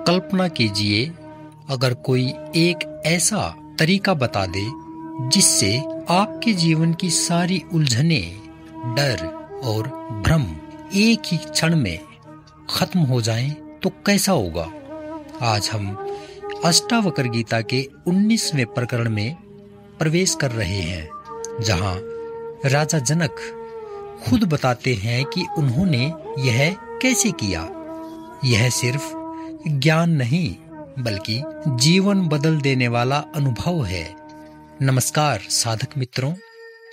कल्पना कीजिए, अगर कोई एक ऐसा तरीका बता दे जिससे आपके जीवन की सारी उलझने, डर और भ्रम एक ही क्षण में खत्म हो जाएं, तो कैसा होगा? आज हम अष्टावक्र गीता के 19वें प्रकरण में प्रवेश कर रहे हैं, जहां राजा जनक खुद बताते हैं कि उन्होंने यह कैसे किया। यह सिर्फ ज्ञान नहीं, बल्कि जीवन बदल देने वाला अनुभव है। नमस्कार साधक मित्रों,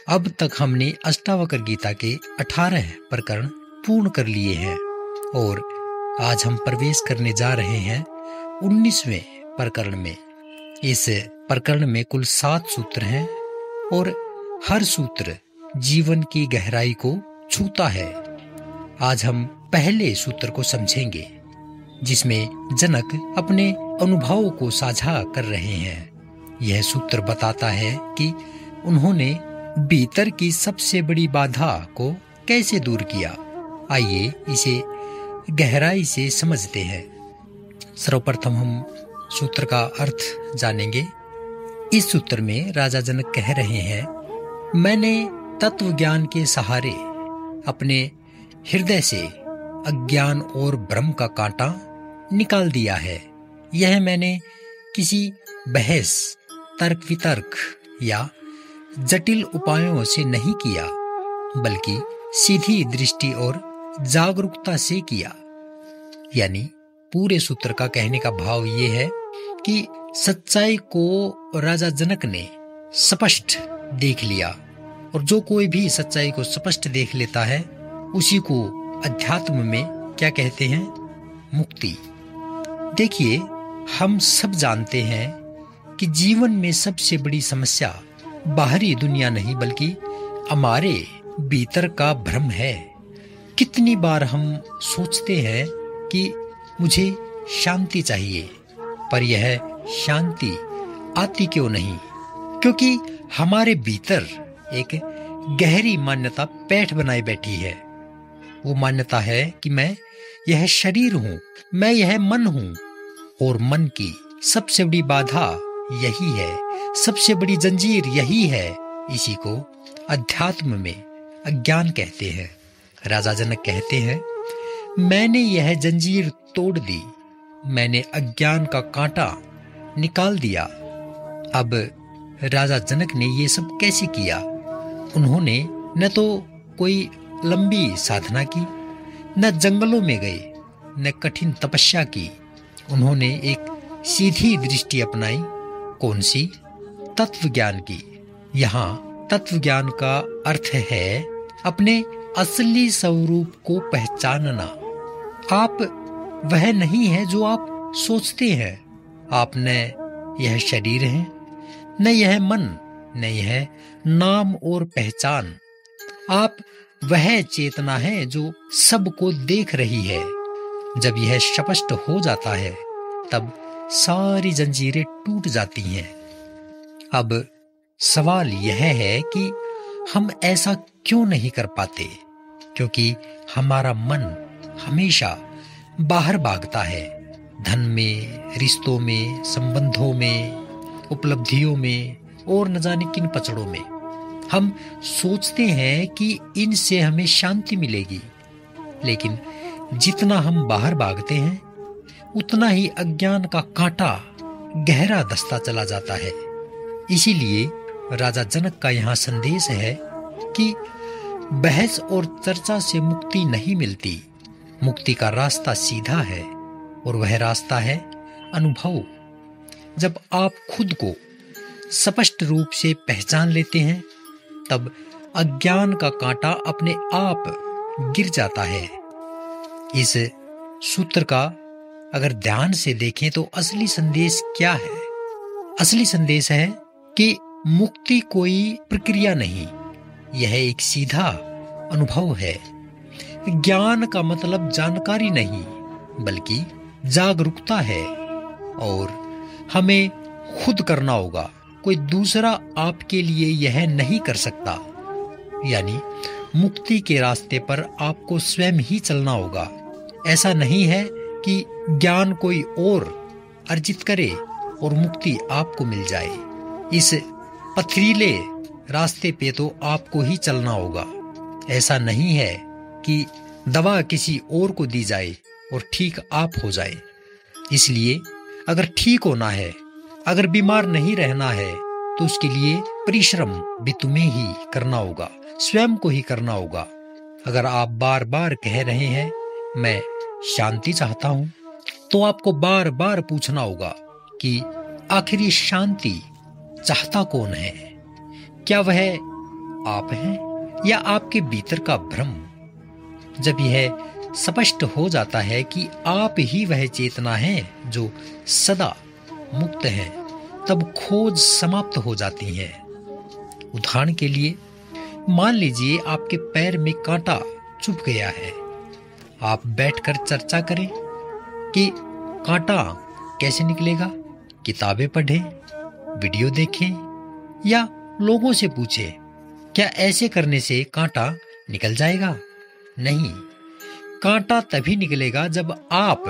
अब तक हमने अष्टावक्र गीता के 18 प्रकरण पूर्ण कर लिए हैं और आज हम प्रवेश करने जा रहे हैं 19वें प्रकरण में। इस प्रकरण में कुल 7 सूत्र हैं और हर सूत्र जीवन की गहराई को छूता है। आज हम पहले सूत्र को समझेंगे, जिसमें जनक अपने अनुभवों को साझा कर रहे हैं। यह सूत्र बताता है कि उन्होंने भीतर की सबसे बड़ी बाधा को कैसे दूर किया। आइए इसे गहराई से समझते हैं। सर्वप्रथम हम सूत्र का अर्थ जानेंगे। इस सूत्र में राजा जनक कह रहे हैं, मैंने तत्व ज्ञान के सहारे अपने हृदय से अज्ञान और भ्रम का कांटा निकाल दिया है। यह मैंने किसी बहस, तर्क वितर्क या जटिल उपायों से नहीं किया, बल्कि सीधी दृष्टि और जागरूकता से किया। यानी पूरे सूत्र का कहने का भाव ये है कि सच्चाई को राजा जनक ने स्पष्ट देख लिया, और जो कोई भी सच्चाई को स्पष्ट देख लेता है उसी को अध्यात्म में क्या कहते हैं? मुक्ति। देखिए, हम सब जानते हैं कि जीवन में सबसे बड़ी समस्या बाहरी दुनिया नहीं, बल्कि हमारे भीतर का भ्रम है। कितनी बार हम सोचते हैं कि मुझे शांति चाहिए, पर यह शांति आती क्यों नहीं? क्योंकि हमारे भीतर एक गहरी मान्यता पैठ बनाए बैठी है। वो मान्यता है कि मैं यह शरीर हूं, मैं यह मन हूं, और मन की सबसे बड़ी बाधा यही है, सबसे बड़ी जंजीर यही है। इसी को अध्यात्म में अज्ञान कहते हैं। राजा जनक कहते हैं, मैंने यह जंजीर तोड़ दी, मैंने अज्ञान का कांटा निकाल दिया। अब राजा जनक ने ये सब कैसे किया? उन्होंने न तो कोई लंबी साधना की, न जंगलों में गए, न कठिन तपस्या की। उन्होंने एक सीधी दृष्टि अपनाई। कौन सी? तत्व ज्ञान की। यहाँ तत्व ज्ञान का अर्थ है अपने असली स्वरूप को पहचानना। आप वह नहीं है जो आप सोचते हैं। आप न यह शरीर हैं, न यह मन, न यह नाम और पहचान। आप वह चेतना है जो सबको देख रही है। जब यह स्पष्ट हो जाता है, तब सारी जंजीरें टूट जाती हैं। अब सवाल यह है कि हम ऐसा क्यों नहीं कर पाते? क्योंकि हमारा मन हमेशा बाहर भागता है। धन में, रिश्तों में, संबंधों में, उपलब्धियों में और न जाने किन पचड़ों में। हम सोचते हैं कि इनसे हमें शांति मिलेगी, लेकिन जितना हम बाहर भागते हैं, उतना ही अज्ञान का कांटा गहरा दस्ता चला जाता है। इसीलिए राजा जनक का यहाँ संदेश है कि बहस और चर्चा से मुक्ति नहीं मिलती। मुक्ति का रास्ता सीधा है, और वह रास्ता है अनुभव। जब आप खुद को स्पष्ट रूप से पहचान लेते हैं, तब अज्ञान का कांटा अपने आप गिर जाता है। इस सूत्र का अगर ध्यान से देखें तो असली संदेश क्या है? असली संदेश है कि मुक्ति कोई प्रक्रिया नहीं, यह एक सीधा अनुभव है। ज्ञान का मतलब जानकारी नहीं, बल्कि जागरूकता है, और हमें खुद करना होगा। कोई दूसरा आपके लिए यह नहीं कर सकता। यानी मुक्ति के रास्ते पर आपको स्वयं ही चलना होगा। ऐसा नहीं है कि ज्ञान कोई और अर्जित करे और मुक्ति आपको मिल जाए। इस पथरीले रास्ते पे तो आपको ही चलना होगा। ऐसा नहीं है कि दवा किसी और को दी जाए और ठीक आप हो जाए। इसलिए अगर ठीक होना है, अगर बीमार नहीं रहना है, तो उसके लिए परिश्रम भी तुम्हें ही करना होगा, स्वयं को ही करना होगा। अगर आप बार बार कह रहे हैं मैं शांति चाहता हूं, तो आपको बार बार पूछना होगा कि आखिर ये शांति चाहता कौन है? क्या वह आप हैं या आपके भीतर का भ्रम? जब यह स्पष्ट हो जाता है कि आप ही वह चेतना है जो सदा मुक्त है, तब खोज समाप्त हो जाती है। उदाहरण के लिए मान लीजिए आपके पैर में कांटा चुभ गया है। आप बैठकर चर्चा करें कि कांटा कैसे निकलेगा, किताबें पढ़ें, वीडियो देखें या लोगों से पूछें। क्या ऐसे करने से कांटा निकल जाएगा? नहीं, कांटा तभी निकलेगा जब आप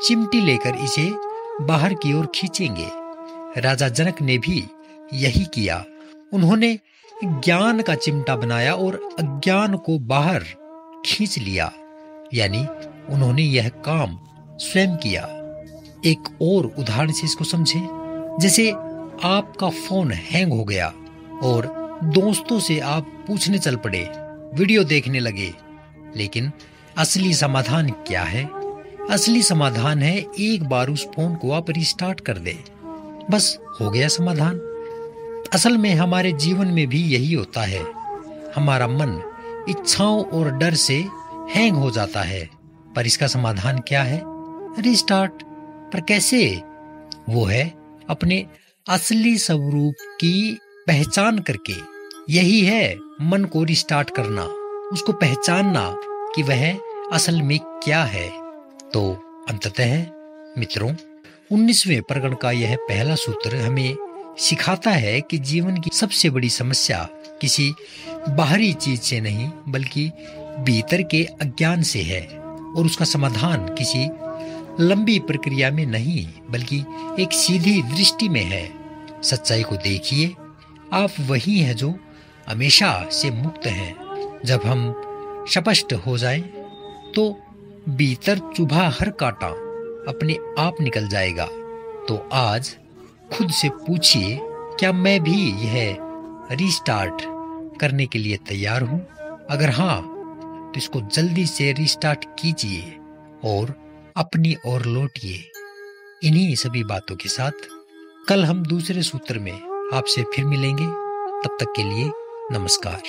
चिमटी लेकर इसे बाहर की ओर खींचेंगे। राजा जनक ने भी यही किया। उन्होंने ज्ञान का चिमटा बनाया और अज्ञान को बाहर खींच लिया, यानी उन्होंने यह काम स्वयं किया। एक और उदाहरण से इसको समझें। जैसे आपका फोन हैंग हो गया और दोस्तों से आप पूछने चल पड़े, वीडियो देखने लगे, लेकिन असली समाधान क्या है? असली समाधान है एक बार उस फोन को आप रिस्टार्ट कर दें, बस हो गया समाधान। असल में हमारे जीवन में भी यही होता है। हमारा मन इच्छाओं और डर से हैंग हो जाता है, पर इसका समाधान क्या है? रिस्टार्ट। पर कैसे? वो है अपने असली स्वरूप की पहचान करके। यही है मन को रिस्टार्ट करना, उसको पहचानना कि वह असल में क्या है। तो अंततः मित्रों, 19वें प्रकरण का यह पहला सूत्र हमें सिखाता है कि जीवन की सबसे बड़ी समस्या किसी बाहरी चीज से नहीं बल्कि भीतर के अज्ञान से है, और उसका समाधान किसी लंबी प्रक्रिया में नहीं बल्कि एक सीधी दृष्टि में है। सच्चाई को देखिए, आप वही हैं जो हमेशा से मुक्त हैं। जब हम स्पष्ट हो जाएं, तो भीतर चुभा हर कांटा अपने आप निकल जाएगा। तो आज खुद से पूछिए, क्या मैं भी यह रिस्टार्ट करने के लिए तैयार हूं? अगर हाँ, तो इसको जल्दी से रिस्टार्ट कीजिए और अपनी ओर लौटिए। इन्हीं सभी बातों के साथ कल हम दूसरे सूत्र में आपसे फिर मिलेंगे। तब तक के लिए नमस्कार।